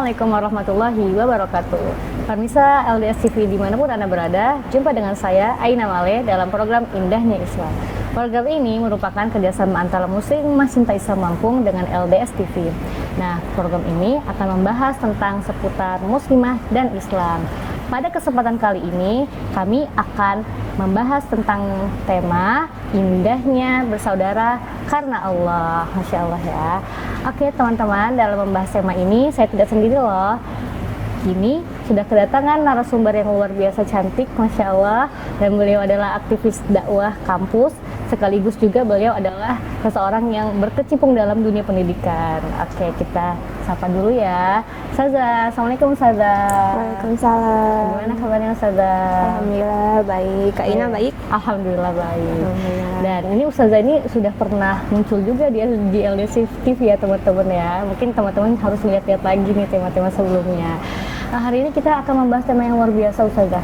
Assalamualaikum warahmatullahi wabarakatuh. Pemirsa LDS TV dimanapun Anda berada, jumpa dengan saya Aina Male dalam program Indahnya Islam. Program ini merupakan kerjasama antara Muslim Cinta Islam Lampung dengan LDS TV. Nah, program ini akan membahas tentang seputar Muslimah dan Islam. Pada kesempatan kali ini, kami akan membahas tentang tema indahnya bersaudara karena Allah. Masya Allah ya. Oke teman-teman, dalam membahas tema ini saya tidak sendiri loh. Kini sudah kedatangan narasumber yang luar biasa cantik, Masya Allah. Dan beliau adalah aktivis dakwah kampus, sekaligus juga beliau adalah seseorang yang berkecimpung dalam dunia pendidikan. Oke, kita sapa dulu ya. Ustazah, Assalamualaikum Ustazah. Waalaikumsalam. Gimana kabarnya Ustazah? Alhamdulillah baik. Kak Ina baik? Alhamdulillah baik. Alhamdulillah. Dan ini Ustazah ini sudah pernah muncul juga di LDS TV ya teman-teman ya. Mungkin teman-teman harus lihat-lihat lagi nih tema-tema sebelumnya. Nah, hari ini kita akan membahas tema yang luar biasa Ustazah.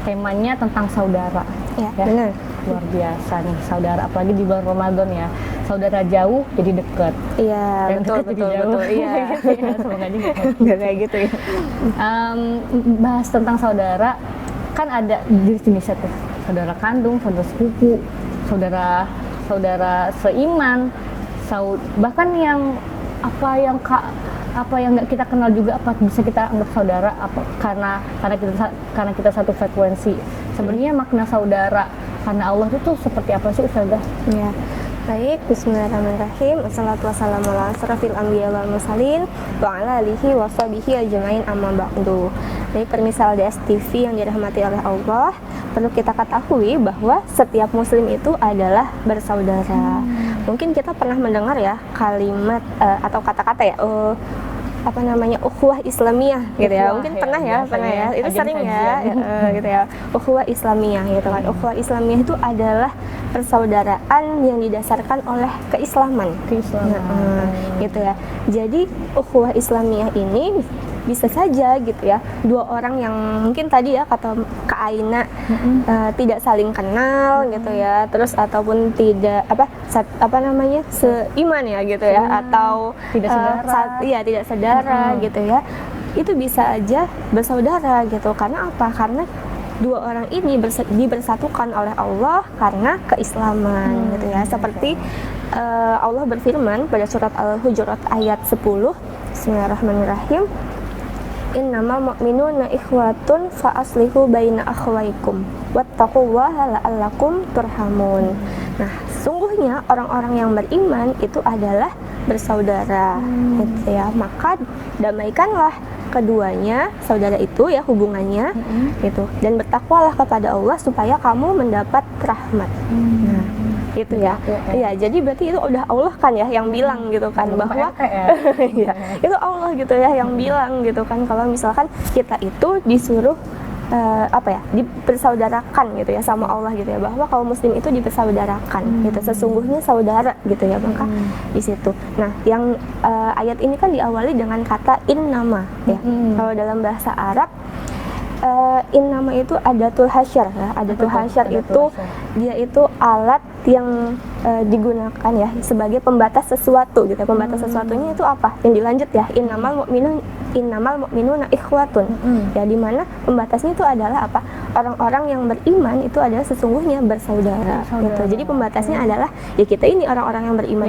Temanya tentang saudara. Ya, benar. Luar biasa nih saudara, apalagi di bulan Ramadan ya. Saudara jauh jadi dekat. Iya, Yang betul dekat jadi betul jauh. betul. Iya. Semoga aja gitu. Enggak kayak gitu ya. Bahas tentang saudara kan ada jenis-jenisnya tuh. Saudara kandung, saudara sepupu, saudara seiman, bahkan yang apa yang nggak kita kenal juga apa bisa kita anggap saudara karena kita satu frekuensi. Sebenarnya makna saudara karena Allah itu seperti apa sih Ustazah? Ya. Baik, bismillahirrahmanirrahim. Wassalatu wassalamu ala asrofil anbiya wal mursalin wa ala alihi wa sahbihi ajmain amma ba'du. Baik, permisal LDS TV yang dirahmati oleh Allah, perlu kita ketahui bahwa setiap muslim itu adalah bersaudara. Mungkin kita pernah mendengar ya kalimat atau kata-kata ya ukhuwah Islamiyah gitu ya. Mungkin pernah ya itu sering ya gitu ya, ukhuwah Islamiyah gitu kan. Ukhuwah Islamiyah itu adalah persaudaraan yang didasarkan oleh keislaman. Gitu ya. Jadi ukhuwah Islamiyah ini bisa saja gitu ya, dua orang yang mungkin tadi ya kata Kak Aina tidak saling kenal gitu ya, terus ataupun tidak seiman ya gitu ya, atau tidak saudara. Tidak saudara gitu ya, itu bisa aja bersaudara gitu. Karena apa? Karena dua orang ini dibersatukan oleh Allah karena keislaman gitu ya. Seperti Allah berfirman pada surat Al-Hujurat ayat 10, Bismillahirrahmanirrahim. Innamal mu'minuna ikhwatun fa aslihu baina akhwaikum wattaqullaha la'allakum turhamun. Nah, sungguhnya orang-orang yang beriman itu adalah bersaudara gitu ya. Maka damaikanlah keduanya, saudara itu ya hubungannya gitu, dan bertakwalah kepada Allah supaya kamu mendapat rahmat. Nah, gitu ya. Iya, jadi berarti itu udah Allah kan ya yang bilang gitu kan, bahwa ya, itu Allah gitu ya yang bilang gitu kan, kalau misalkan kita itu disuruh dipersaudarakan gitu ya sama Allah gitu ya, bahwa kaum muslim itu dipersaudarakan gitu, sesungguhnya saudara gitu ya. Maka di situ. Nah, yang ayat ini kan diawali dengan kata innama ya. Kalau dalam bahasa Arab innama itu adatul hasyar ya. Adatul hasyar itu dia itu alat yang digunakan ya sebagai pembatas sesuatu gitu. Pembatas sesuatunya itu apa? Yang dilanjut ya, innamal mu'minuna ikhwatun. Ya, di mana pembatasnya itu adalah apa? Orang-orang yang beriman itu adalah sesungguhnya bersaudara gitu. Jadi pembatasnya adalah ya kita ini orang-orang yang beriman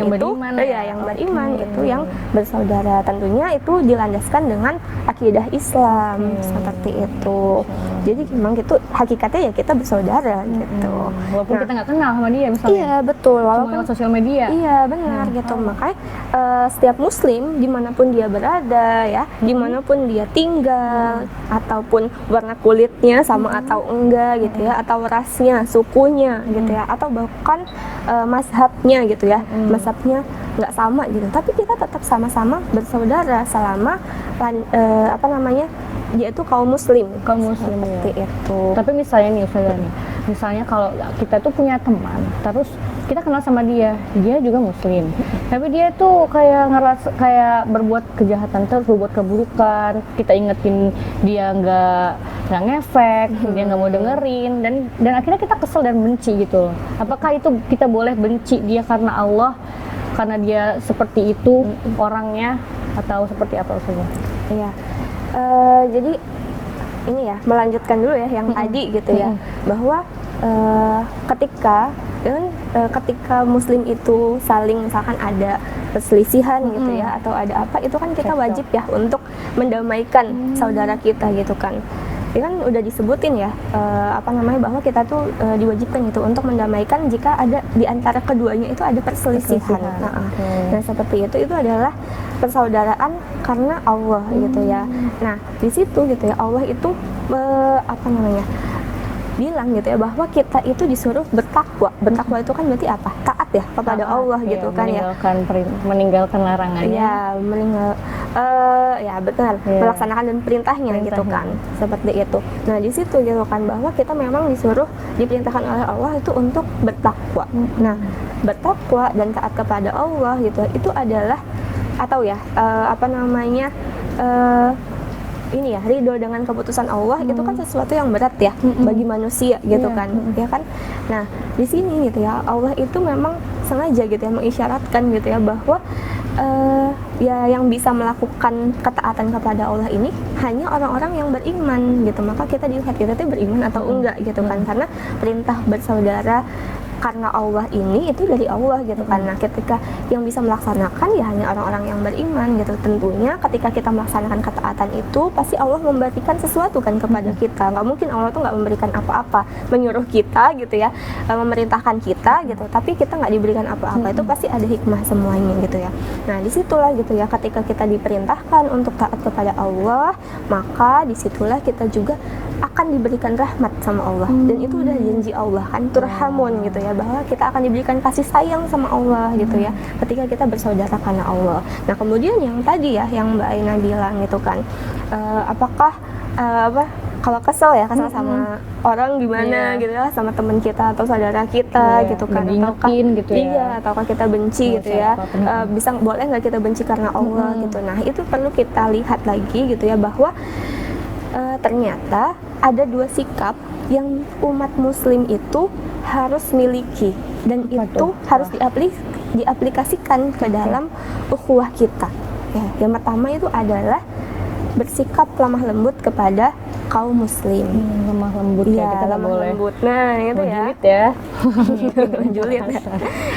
itu yang bersaudara. Tentunya itu dilandaskan dengan akidah Islam seperti itu. Jadi memang gitu hakikatnya ya kita bersaudara gitu. Walaupun kita nggak kenal sama dia misalnya. Iya, betul. Walaupun lewat sosial media. Iya, benar gitu. Makanya setiap muslim dimanapun dia berada ya, dimanapun dia tinggal, ataupun warna kulitnya sama atau enggak gitu ya, atau rasnya, sukunya gitu ya, atau bahkan mazhabnya gitu ya, mazhabnya nggak sama gitu, tapi kita tetap sama-sama bersaudara selama dia itu kaum muslim seperti ya. itu. Tapi misalnya nih Ustazah nih, misalnya kalau kita tuh punya teman, terus kita kenal sama dia juga muslim, tapi dia tuh kayak berbuat kejahatan terus, berbuat keburukan, kita ingetin dia nggak ngefek, dia nggak mau dengerin, dan akhirnya kita kesel dan benci gitu. Apakah itu kita boleh benci dia karena Allah, karena dia seperti itu orangnya, atau seperti apa Ustazah? Iya. Jadi ini ya, melanjutkan dulu ya yang tadi gitu ya, bahwa ketika muslim itu saling misalkan ada perselisihan gitu ya, atau ada apa, itu kan kita wajib ya untuk mendamaikan saudara kita gitu kan. Ini kan udah disebutin ya, bahwa kita tuh diwajibkan gitu untuk mendamaikan jika ada di antara keduanya itu ada perselisihan. Nah, seperti itu adalah persaudaraan karena Allah gitu ya. Nah, di situ gitu ya, Allah itu bilang gitu ya, bahwa kita itu disuruh bertakwa. Bertakwa itu kan berarti apa? Taat ya kepada Allah gitu kan ya. Meninggalkan larangannya. Ya, benar. Melaksanakan dan perintahnya gitu kan. Seperti itu. Nah, di situ gitu kan, bahwa kita memang disuruh, diperintahkan oleh Allah itu untuk bertakwa. Nah, bertakwa dan taat kepada Allah gitu, itu adalah ini ya, ridho dengan keputusan Allah itu kan sesuatu yang berat ya bagi manusia gitu kan, ya kan. Nah, di sini gitu ya, Allah itu memang sengaja gitu ya mengisyaratkan gitu ya, bahwa ya yang bisa melakukan ketaatan kepada Allah ini hanya orang-orang yang beriman gitu. Maka kita dilihat kita itu beriman atau enggak gitu kan, karena perintah bersaudara karena Allah ini itu dari Allah gitu kan. Nah, ketika yang bisa melaksanakan ya hanya orang-orang yang beriman gitu. Tentunya ketika kita melaksanakan ketaatan itu pasti Allah memberikan sesuatu kan kepada kita. Nggak mungkin Allah tuh nggak memberikan apa-apa, menyuruh kita gitu ya, memerintahkan kita gitu, tapi kita nggak diberikan apa-apa. Itu pasti ada hikmah semuanya gitu ya. Nah, disitulah gitu ya, ketika kita diperintahkan untuk taat kepada Allah, maka disitulah kita juga akan diberikan rahmat sama Allah. Dan itu udah janji Allah kan, turhamun gitu ya, bahwa kita akan diberikan kasih sayang sama Allah gitu ya, ketika kita bersaudara karena Allah. Nah, kemudian yang tadi ya, yang Mbak Aina bilang gitu kan, kalau kesel sama orang gimana gitu ya, sama teman kita atau saudara kita gitu kan, gitu ya. Iya, ataukah kita benci gitu ya, boleh nggak kita benci karena Allah gitu. Nah, itu perlu kita lihat lagi gitu ya, bahwa ternyata ada dua sikap yang umat muslim itu harus miliki, dan itu harus diaplikasikan ke dalam ukhuwah kita ya. Yang pertama itu adalah bersikap lemah lembut kepada kaum muslim. Lemah lembut ya, kita lemah boleh lembut. Nah, itu ya. Julid ya. Julid ya.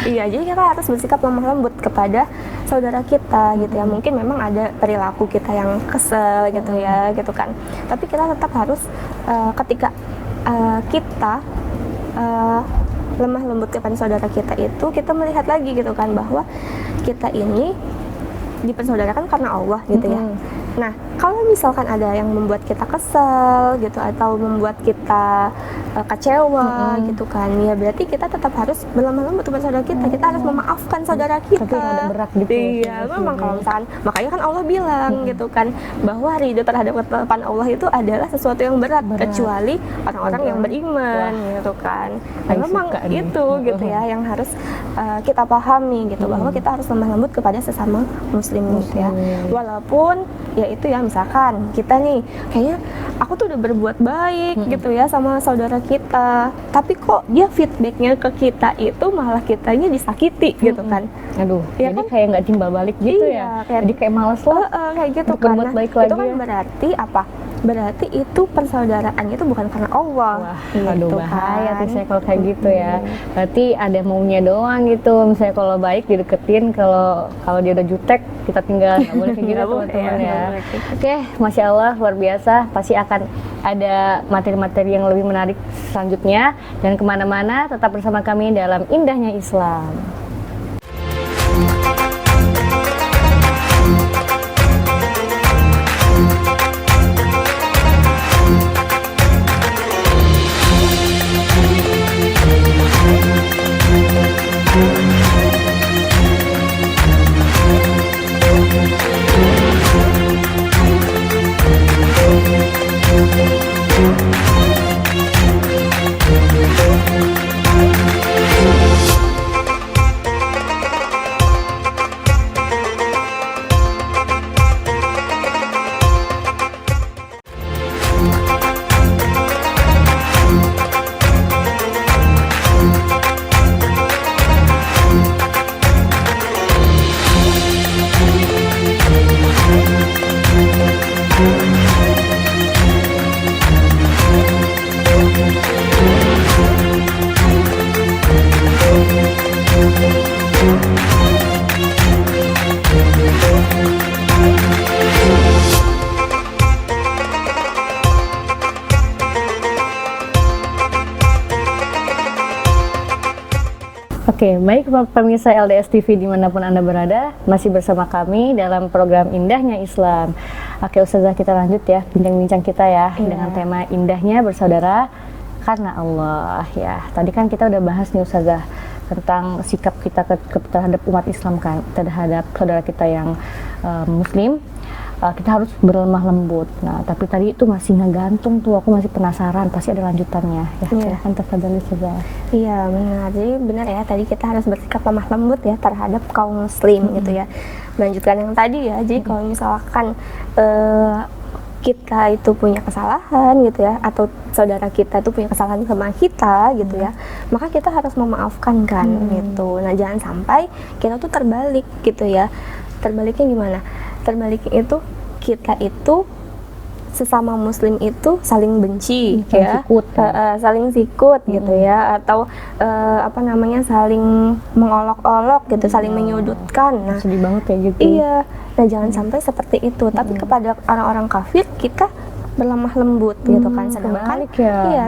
Iya, jadi kita harus bersikap lemah lembut kepada saudara kita gitu ya. Mungkin memang ada perilaku kita yang kesel gitu ya, gitu kan. Tapi kita tetap harus ketika kita lemah lembut kepada saudara kita itu, kita melihat lagi gitu kan, bahwa kita ini dipersaudarakan karena Allah gitu ya. Nah, kalau misalkan ada yang membuat kita kesel gitu, atau membuat kita kecewa gitu kan, ya berarti kita tetap harus berlemah lembut kepada saudara kita. Kita harus memaafkan saudara kita. Tapi ada berat gitu. Iya, memang kalau misalkan, makanya kan Allah bilang gitu kan, bahwa ridho terhadap ketetapan Allah itu adalah sesuatu yang berat. Kecuali orang-orang yang beriman gitu kan. Nah, memang itu gitu ya yang harus kita pahami gitu, bahwa kita harus lemah lembut kepada sesama muslim gitu ya. Walaupun ya itu ya, misalkan kita nih kayaknya aku tuh udah berbuat baik gitu ya sama saudara kita, tapi kok dia feedbacknya ke kita itu malah kitanya disakiti gitu kan. Aduh, ya jadi kan? kayak nggak timbal balik gitu ya. Jadi kayak males lah kayak gitu kan. Berbuat baik lagi itu kan ya. berarti apa? Berarti itu persaudaraan itu bukan karena Allah. Wah, gitu aduh bahaya kan. tuh saya kalau kayak gitu ya. Berarti ada maunya doang gitu. Misalnya kalau baik dideketin, kalau dia udah jutek kita tinggal. Nggak boleh kayak gitu teman-teman ya. Oke, Masya Allah, luar biasa. Pasti akan ada materi-materi yang lebih menarik selanjutnya. Dan kemana-mana tetap bersama kami dalam Indahnya Islam. Oke, baik pemirsa LDS TV dimanapun Anda berada, masih bersama kami dalam program Indahnya Islam. Oke Ustazah, kita lanjut ya bincang-bincang kita ya dengan tema indahnya bersaudara karena Allah ya. Tadi kan kita udah bahas nih Ustazah tentang sikap kita terhadap umat Islam kan, terhadap saudara kita yang Muslim. Kita harus berlemah lembut. Nah, tapi tadi itu masih ngegantung tuh, aku masih penasaran, pasti ada lanjutannya ya. Silahkan tafadhali Ustazah. Iya benar, jadi benar ya, tadi kita harus bersikap lemah lembut ya terhadap kaum muslim gitu ya. Melanjutkan yang tadi ya, jadi kalau misalkan kita itu punya kesalahan gitu ya, atau saudara kita itu punya kesalahan sama kita gitu ya, maka kita harus memaafkan kan gitu. Nah jangan sampai kita tuh terbalik gitu ya. Terbaliknya gimana? Terbaliknya itu kita itu sesama muslim itu saling benci ya, saling sikut gitu ya, atau saling mengolok-olok gitu, saling menyudutkan. Nah, sedih banget ya gitu. Iya, nah jangan sampai seperti itu. Tapi kepada orang-orang kafir kita berlemah lembut gitu kan, sedangkan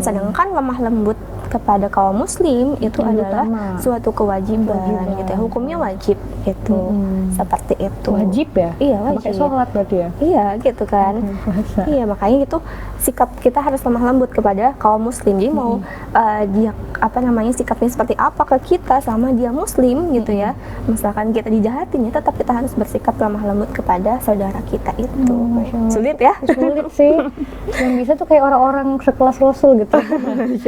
sedangkan lemah lembut kepada kaum muslim itu adalah suatu kewajiban gitu ya, hukumnya wajib gitu. Seperti itu. Wajib ya? Iya, wajib. Pakai sholat berarti ya? Iya, gitu kan. Iya, makanya itu sikap kita harus lemah lembut kepada kaum muslim. Jadi mau dia sikapnya seperti apa ke kita sama dia muslim gitu ya. Misalkan kita dijahatin ya, tetap kita harus bersikap lemah lembut kepada saudara kita itu. Sulit ya? Sulit sih. Yang bisa tuh kayak orang-orang sekelas Rasul gitu.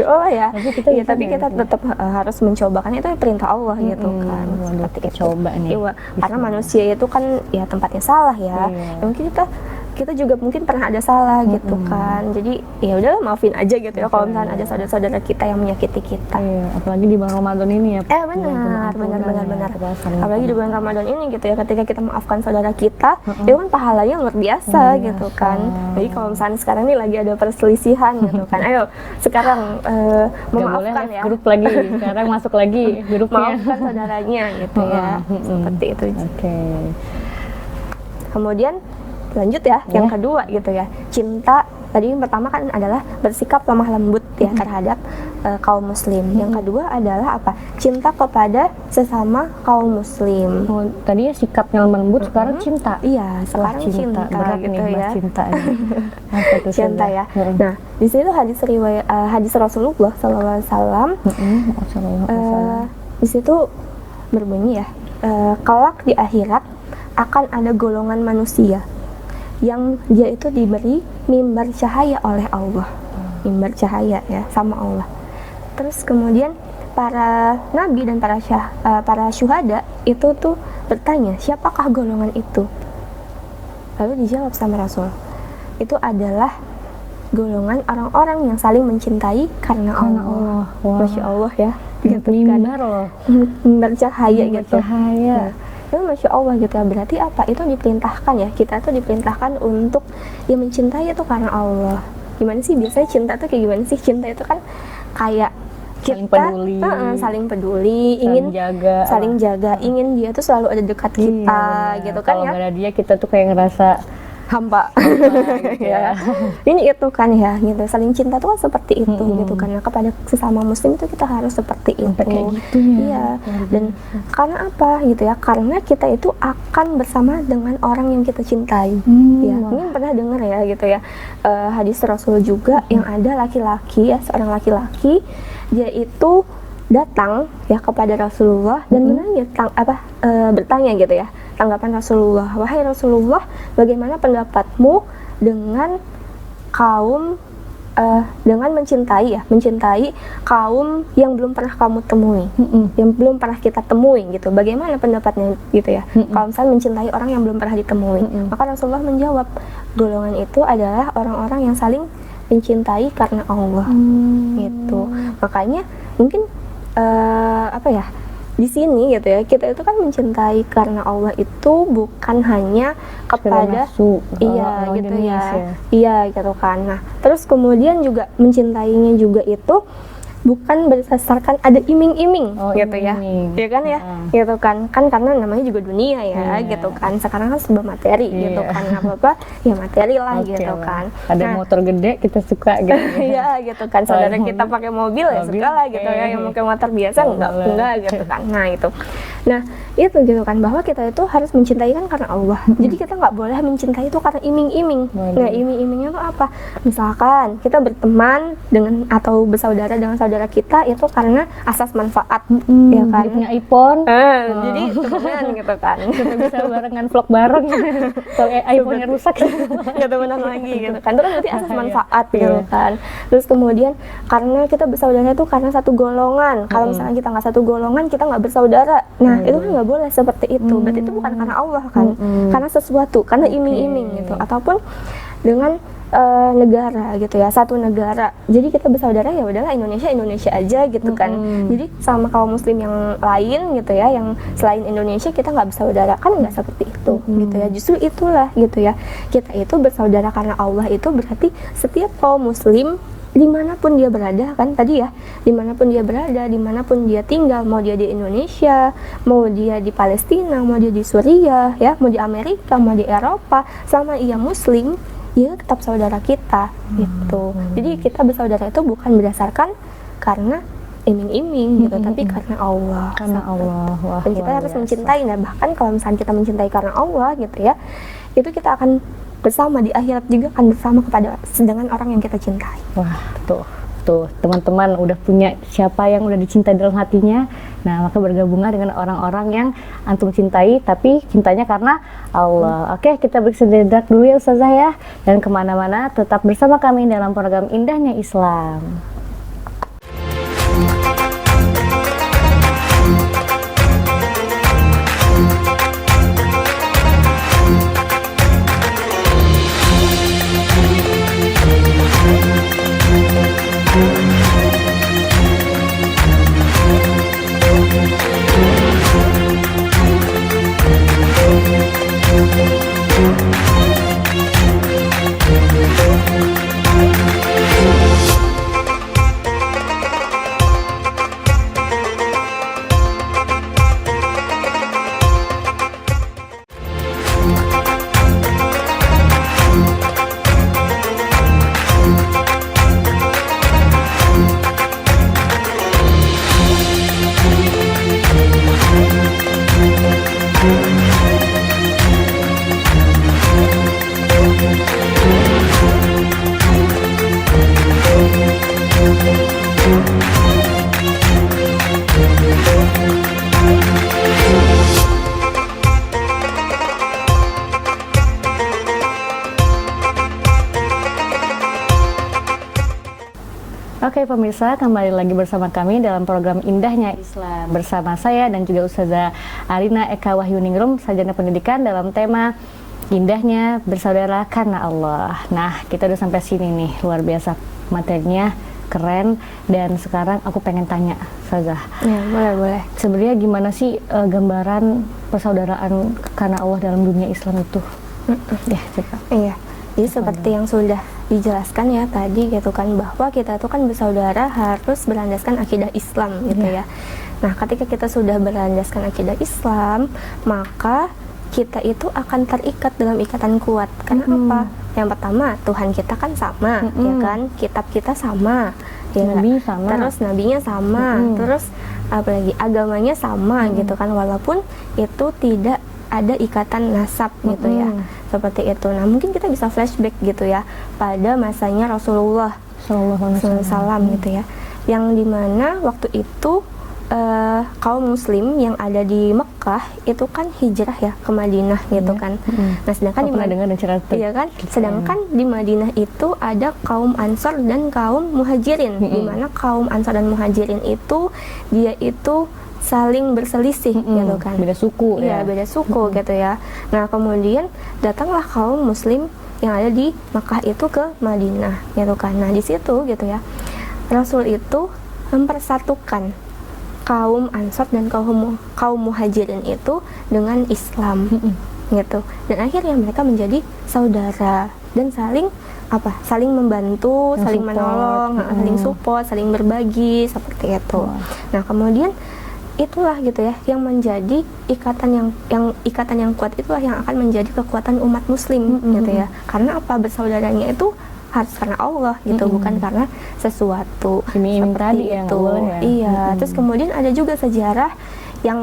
Oh ya. Tapi kita tetap harus mencoba, kan itu perintah Allah gitu kan. Seperti itu. Coba nih. Iya, karena manusia itu kan ya tempatnya salah ya. Mungkin kita juga mungkin pernah ada salah gitu kan. Jadi ya udahlah, maafin aja gitu ya kalau misalnya ada saudara-saudara kita yang menyakiti kita. Iya, apalagi di bulan Ramadan ini ya. Benar. Apalagi di bulan Ramadan ini gitu ya, ketika kita maafkan saudara kita, itu kan pahalanya luar biasa gitu kan. Jadi kalau misalnya sekarang ini lagi ada perselisihan gitu kan, ayo sekarang memaafkan ya. Grup lagi, sekarang masuk lagi grupnya. Maafkan saudaranya gitu ya. Seperti itu. Oke. Kemudian lanjut ya, yang kedua gitu ya, cinta. Tadi yang pertama kan adalah bersikap lemah lembut ya terhadap kaum muslim. Yang kedua adalah apa? Cinta kepada sesama kaum muslim. Tadinya sikapnya lemah lembut, sekarang cinta. Iya, sekarang cinta berat gitu nih, ya. Cinta. Cinta ya. Nah, di situ hadis Rasulullah SAW. Di situ berbunyi ya, kelak di akhirat akan ada golongan manusia yang dia itu diberi mimbar cahaya oleh Allah, mimbar cahaya ya sama Allah. Terus kemudian para nabi dan para syuhada itu tuh bertanya, siapakah golongan itu? Lalu dijawab sama Rasul, itu adalah golongan orang-orang yang saling mencintai karena Allah. Masya Allah ya, gitu mimbar kan. loh, mimbar cahaya gitu. Cahaya. Itu Masya Allah gitu ya, berarti apa? Itu diperintahkan ya, kita tuh diperintahkan untuk mencintai itu karena Allah. Gimana sih biasanya cinta tuh kayak gimana sih? Cinta itu kan kayak saling kita peduli, ingin saling jaga, ingin dia tuh selalu ada dekat kita gitu kan. Kalau ya nggak ada dia, kita tuh kayak ngerasa hampa gitu ya. Ini itu kan ya gitu, saling cinta tuh kan seperti itu gitu kan. Nah, kepada sesama muslim itu kita harus seperti itu. Kayak gitu ya. Iya. Dan karena apa gitu ya, karena kita itu akan bersama dengan orang yang kita cintai. Ya, mungkin pernah dengar ya gitu ya, hadis Rasul juga yang ada laki-laki ya, seorang laki-laki dia itu datang ya kepada Rasulullah dan menanya bertanya gitu ya, tanggapan Rasulullah, wahai Rasulullah, bagaimana pendapatmu dengan kaum dengan mencintai kaum yang belum pernah kamu temui, yang belum pernah kita temui gitu, bagaimana pendapatnya gitu ya, kalau misalnya mencintai orang yang belum pernah ditemui. Maka Rasulullah menjawab, golongan itu adalah orang-orang yang saling mencintai karena Allah gitu. Makanya mungkin di sini gitu ya, kita itu kan mencintai karena Allah itu bukan hanya kepada gitu ya. Iya gitu kan. Nah, terus kemudian juga mencintainya juga itu bukan berdasarkan ada iming-iming Oh, gitu ya. iming-iming. Ya kan ya, gitu kan karena namanya juga dunia ya, gitu kan. Sekarang kan sebuah materi gitu kan, apa-apa ya materi lah Oke gitu lah. kan. Ada motor gede kita suka gitu. Iya gitu kan, saudara kita pakai mobil ya Mobil, suka lah gitu ya, yang pakai motor biasa enggak gitu kan. Nah itu gitu kan, bahwa kita itu harus mencintai kan karena Allah. Jadi kita nggak boleh mencintai itu karena iming-iming. Nah iming-imingnya tuh apa? Misalkan kita berteman dengan atau bersaudara dengan saudara kita itu karena asas manfaat, ya kan? Dia punya iPhone, Jadi temenan gitu kan. kita bisa barengan vlog bareng. Kalau iPhone-nya rusak, Nggak temenan lagi gitu kan. Itu kan berarti asas manfaat Iya. gitu kan. Terus kemudian karena kita bersaudara itu karena satu golongan. Kalau misalnya kita nggak satu golongan, kita nggak bersaudara. Nah itu kan nggak boleh seperti itu. Berarti itu bukan karena Allah kan, karena sesuatu, karena iming-iming gitu. Ataupun dengan negara gitu ya, satu negara. Jadi kita bersaudara ya udahlah Indonesia aja gitu kan. Jadi sama kaum muslim yang lain gitu ya, yang selain Indonesia kita nggak bersaudara, kan nggak seperti itu gitu ya. Justru itulah gitu ya, kita itu bersaudara karena Allah itu berarti setiap kaum muslim dimanapun dia berada kan tadi ya, dimanapun dia berada, dimanapun dia tinggal, mau dia di Indonesia, mau dia di Palestina, mau dia di Suriah ya, mau di Amerika, mau di Eropa, sama ia muslim, dia tetap saudara kita gitu. Jadi kita bersaudara itu bukan berdasarkan karena iming-iming gitu, tapi karena Allah. karena Allah. Wah, Dan kita luar harus biasa. mencintai. Nah bahkan kalau misalnya kita mencintai karena Allah gitu ya, itu kita akan bersama di akhirat juga, akan bersama kepada dengan orang yang kita cintai. Wah, tuh teman-teman udah punya siapa yang udah dicintai dalam hatinya. Nah, maka bergabunglah dengan orang-orang yang antum cintai, tapi cintanya karena Allah. Oke, kita bersededak dulu ya Ustazah ya. Dan kemana-mana tetap bersama kami dalam program Indahnya Islam. Oke pemirsa, kembali lagi bersama kami dalam program Indahnya Islam bersama saya dan juga Ustazah Arina Eka Wahyuningrum, sarjana pendidikan dalam tema Indahnya Bersaudara Karena Allah. Nah, kita udah sampai sini nih, luar biasa materinya, keren. Dan sekarang aku pengen tanya, Ustazah. Ya, boleh. Sebenarnya gimana sih gambaran persaudaraan karena Allah dalam dunia Islam itu? Ya, coba. Iya. Jadi seperti yang sudah dijelaskan ya tadi gitu kan, bahwa kita itu kan bersaudara harus berlandaskan akidah Islam gitu ya. Nah, ketika kita sudah berlandaskan akidah Islam, maka kita itu akan terikat dalam ikatan kuat. Karena apa? Yang pertama, Tuhan kita kan sama, ya kan? Kitab kita sama, ya Nabi sama. Terus nabinya sama, terus apalagi agamanya sama gitu kan, walaupun itu tidak ada ikatan nasab gitu ya, seperti itu. Nah mungkin kita bisa flashback gitu ya pada masanya Rasulullah SAW gitu ya, yang dimana waktu itu kaum muslim yang ada di Mekah itu kan hijrah ya ke Madinah gitu kan. Nah sedangkan iya kan, sedangkan di Madinah itu ada kaum Ansor dan kaum Muhajirin, di mana kaum Ansor dan Muhajirin itu dia itu saling berselisih gitu kan, beda suku ya, beda suku gitu ya. Nah kemudian datanglah kaum muslim yang ada di Makkah itu ke Madinah gitu kan. Nah di situ gitu ya, Rasul itu mempersatukan kaum Ansor dan kaum Muhajirin itu dengan Islam gitu, dan akhirnya mereka menjadi saudara dan saling saling membantu, saling Support. menolong, saling support, saling berbagi seperti itu. Nah, kemudian itulah gitu ya yang menjadi ikatan yang kuat, itulah yang akan menjadi kekuatan umat muslim gitu ya. Karena apa? Bersaudaranya itu harus karena Allah gitu, bukan karena sesuatu Iming-iming seperti tadi yang itu. awal ya. Iya. Terus kemudian ada juga sejarah yang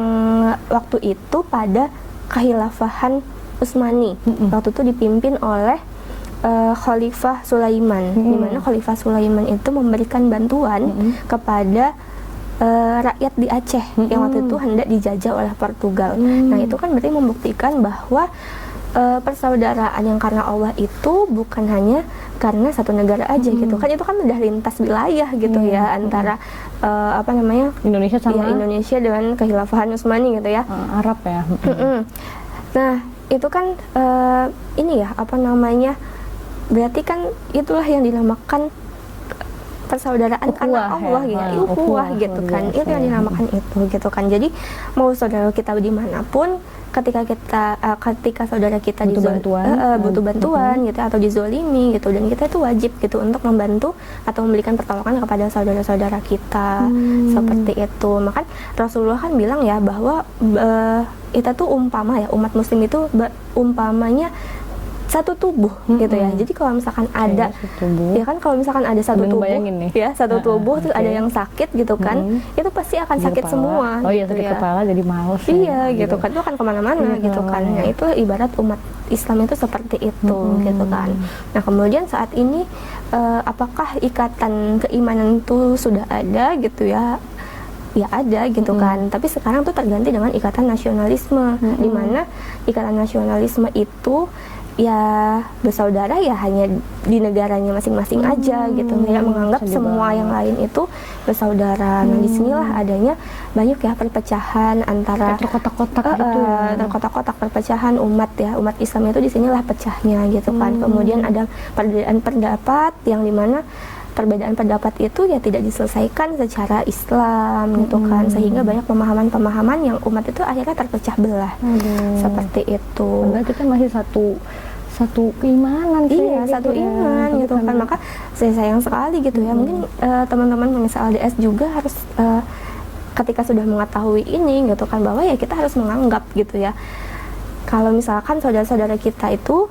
waktu itu pada Kekhilafahan Utsmani. Waktu itu dipimpin oleh Khalifah Sulaiman, di mana Khalifah Sulaiman itu memberikan bantuan kepada rakyat di Aceh yang waktu itu hendak dijajah oleh Portugal. Nah, itu kan berarti membuktikan bahwa persaudaraan yang karena Allah itu bukan hanya karena satu negara aja gitu kan, itu kan udah lintas wilayah gitu ya antara Indonesia sama Indonesia dengan Kekhilafahan Utsmani gitu ya. Arab ya. Nah, itu kan ini ya berarti kan itulah yang dinamakan persaudaraan karena Allah ya, ukhuwah gitu kan. Itu yang dinamakan itu gitu kan. Jadi mau saudara kita dimanapun, ketika saudara kita butuh bantuan gitu atau dizolimi gitu, dan kita itu wajib gitu untuk membantu atau memberikan pertolongan kepada saudara-saudara kita seperti itu. Maka Rasulullah kan bilang ya bahwa kita tuh umat muslim itu umpamanya satu tubuh gitu ya. Jadi kalau misalkan ada ya kan, kalau misalkan ada satu tubuh ya, satu tubuh terus ada yang sakit gitu kan, itu pasti akan sakit semua. Oh iya, gitu sakit ya. kepala jadi males. Iya gitu kan, itu akan kemana-mana gitu kan. Nah, itu ibarat umat Islam itu seperti itu gitu kan. Nah, kemudian saat ini apakah ikatan keimanan itu sudah ada gitu ya? Ya ada gitu kan, tapi sekarang tuh terganti dengan ikatan nasionalisme, di mana ikatan nasionalisme itu ya bersaudara ya hanya di negaranya masing-masing aja gitu, tidak menganggap semua yang lain itu bersaudara. Nah, disinilah adanya banyak ya perpecahan antara terkotak-kotak gitu ya. Terkotak-kotak perpecahan umat Islam itu disinilah pecahnya gitu kan. Kemudian ada perbedaan pendapat yang dimana perbedaan pendapat itu ya tidak diselesaikan secara Islam gitu kan, sehingga banyak pemahaman-pemahaman yang umat itu akhirnya terpecah belah. Seperti itu. Padahal kita masih satu keimanan sih. Iya, satu iman gitu kan. Maka saya sayang sekali gitu ya. Mungkin teman-teman pemirsa LDS juga harus ketika sudah mengetahui ini gitu kan, bahwa ya kita harus menganggap gitu ya, kalau misalkan saudara-saudara kita itu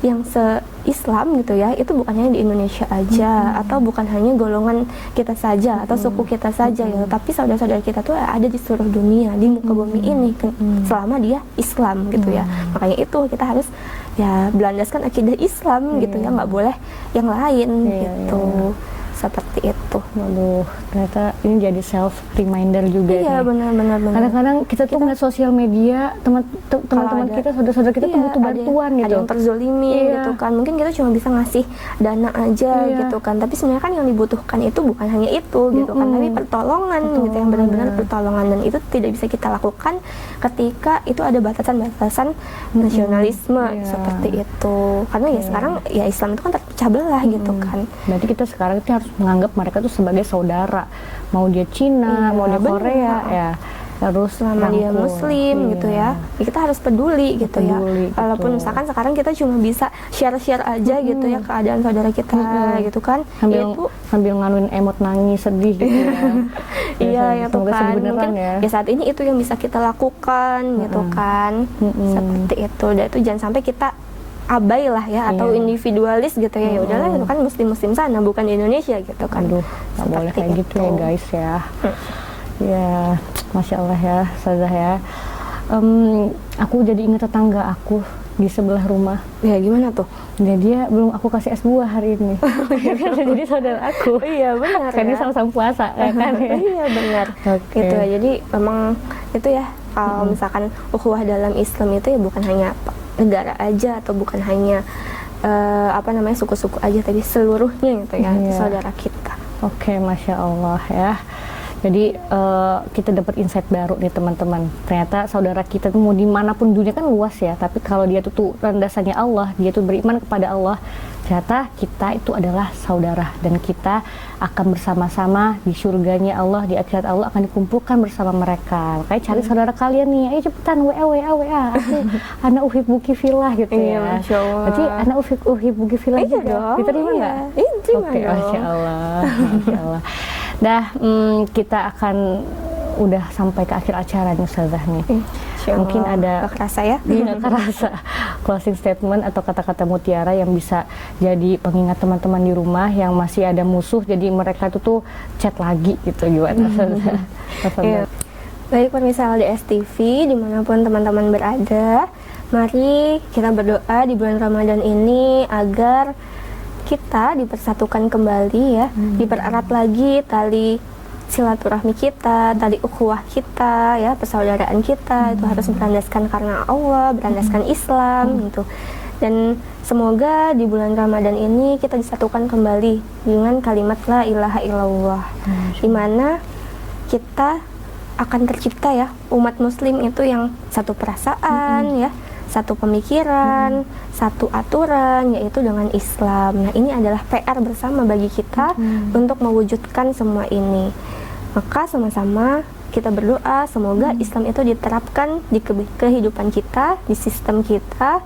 yang se-Islam gitu ya, itu bukan hanya di Indonesia aja, atau bukan hanya golongan kita saja atau suku kita saja ya, tapi saudara-saudara kita tuh ada di seluruh dunia, di muka bumi ini selama dia Islam gitu ya. Makanya itu kita harus ya berlandaskan akidah Islam gitu ya, nggak boleh yang lain gitu. Seperti itu. Waduh, ternyata ini jadi self reminder juga nih. Iya, benar. Kadang-kadang kita tuh ngeliat sosial media, teman-teman kita, saudara-saudara kita tuh butuh bantuan gitu. Ada yang terzolimi gitu kan. Mungkin kita cuma bisa ngasih dana aja gitu kan. Tapi sebenarnya kan yang dibutuhkan itu bukan hanya itu gitu kan, tapi pertolongan gitu, yang benar-benar pertolongan, dan itu tidak bisa kita lakukan ketika itu ada batasan-batasan nasionalisme seperti itu. Karena ya sekarang ya Islam itu kan terpecah belah gitu kan. Berarti kita sekarang itu harus menganggap mereka tuh sebagai saudara, mau dia Cina, mau dia Korea ya, harus selama dia Muslim gitu ya, kita harus peduli gitu ya. Walaupun misalkan sekarang kita cuma bisa share aja gitu ya keadaan saudara kita gitu kan, sambil nganuin emot nangis sedih gitu ya. Iya ya tuh kan, mungkin ya saat ini itu yang bisa kita lakukan gitu kan. Seperti itu, dan itu jangan sampai kita abai lah ya, atau individualis gitu ya. Ya udahlah, itu kan muslim sana, bukan di Indonesia gitu kan. Aduh, nggak boleh kayak gitu ya guys ya. Ya, Masya Allah ya, Ustazah ya. Aku jadi ingat tetangga aku di sebelah rumah. Ya gimana tuh? Jadi dia belum aku kasih es buah hari ini. Jadi saudara aku. Iya benar. Karena sama-sama puasa kan ya. Iya benar. Gitu ya. Jadi memang itu ya, kalau misalkan ukhuwah dalam Islam itu ya bukan hanya negara aja, atau bukan hanya suku-suku aja, tapi seluruhnya gitu ya, itu saudara kita. Oke, Masya Allah ya. Jadi kita dapat insight baru nih teman-teman. Ternyata saudara kita tuh mau dimanapun dunia kan luas ya, tapi kalau dia tuh landasannya Allah, dia tuh beriman kepada Allah, ternyata kita itu adalah saudara dan kita akan bersama-sama di surganya Allah, di akhirat Allah akan dikumpulkan bersama mereka. Makanya cari saudara kalian nih, ayo cepetan WA, aku anak uhibbuki fillah gitu ya. Masya Allah. Berarti anak uhibbuki fillah juga dong, diterima nggak? Diterima Oke, dong. Masya Allah, Masya Allah. Dah, kita akan udah sampai ke akhir acara nih Ustazah nih. Mungkin ada gak kerasa ya? Iya, kerasa closing statement atau kata-kata mutiara yang bisa jadi pengingat teman-teman di rumah yang masih ada musuh, jadi mereka tuh chat lagi gitu gimana? Iya. Baik pemirsa LDS TV dimanapun teman-teman berada, mari kita berdoa di bulan Ramadan ini agar kita dipersatukan kembali ya, dipererat lagi tali silaturahmi kita, tali ukhuwah kita, ya persaudaraan kita itu harus berlandaskan karena Allah, berlandaskan Islam gitu. Dan semoga di bulan Ramadan ini kita disatukan kembali dengan kalimat la ilaha illallah, di mana kita akan tercipta ya umat Muslim itu yang satu perasaan ya, satu pemikiran, satu aturan, yaitu dengan Islam. Nah, ini adalah PR bersama bagi kita untuk mewujudkan semua ini. Maka sama-sama kita berdoa semoga Islam itu diterapkan di kehidupan kita, di sistem kita,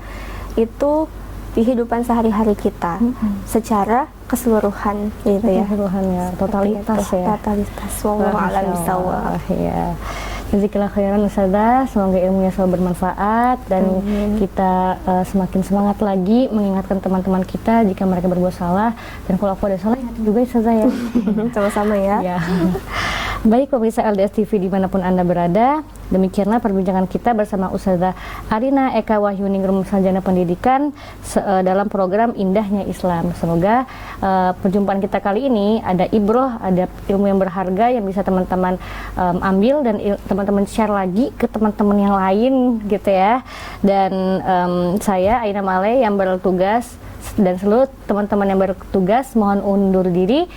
itu di kehidupan sehari-hari kita secara keseluruhan gitu ya. Keseluruhan ya, totalitas ya. Totalitas. Wallahu a'lam bishawab. Ya. Jazakallahu khairan Ustazah, semoga ilmunya selalu bermanfaat dan kita semakin semangat lagi mengingatkan teman-teman kita jika mereka berbuat salah, dan kalau aku ada salah ingatin juga Ustazah ya. Sama-sama ya. Ya. Baik pemirsa LDS TV dimanapun Anda berada, demikianlah perbincangan kita bersama Ustazah Arina Eka Wahyuningrum Sarjana Pendidikan dalam program Indahnya Islam. Semoga perjumpaan kita kali ini ada ibroh, ada ilmu yang berharga yang bisa teman-teman ambil dan teman-teman share lagi ke teman-teman yang lain gitu ya. Dan saya Aina Male yang bertugas dan seluruh teman-teman yang bertugas mohon undur diri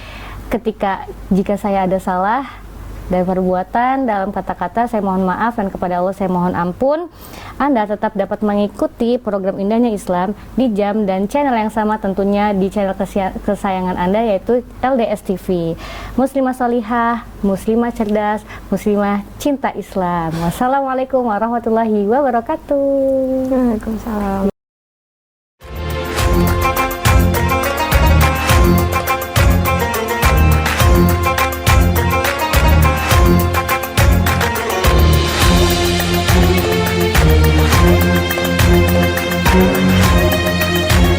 jika saya ada salah dan perbuatan dalam kata-kata, saya mohon maaf, dan kepada Allah saya mohon ampun. Anda tetap dapat mengikuti program Indahnya Islam di jam dan channel yang sama tentunya di channel kesayangan Anda, yaitu LDS TV. Muslimah Sholihah, Muslimah Cerdas, Muslimah Cinta Islam. Wassalamualaikum warahmatullahi wabarakatuh. Waalaikumsalam. Thank you.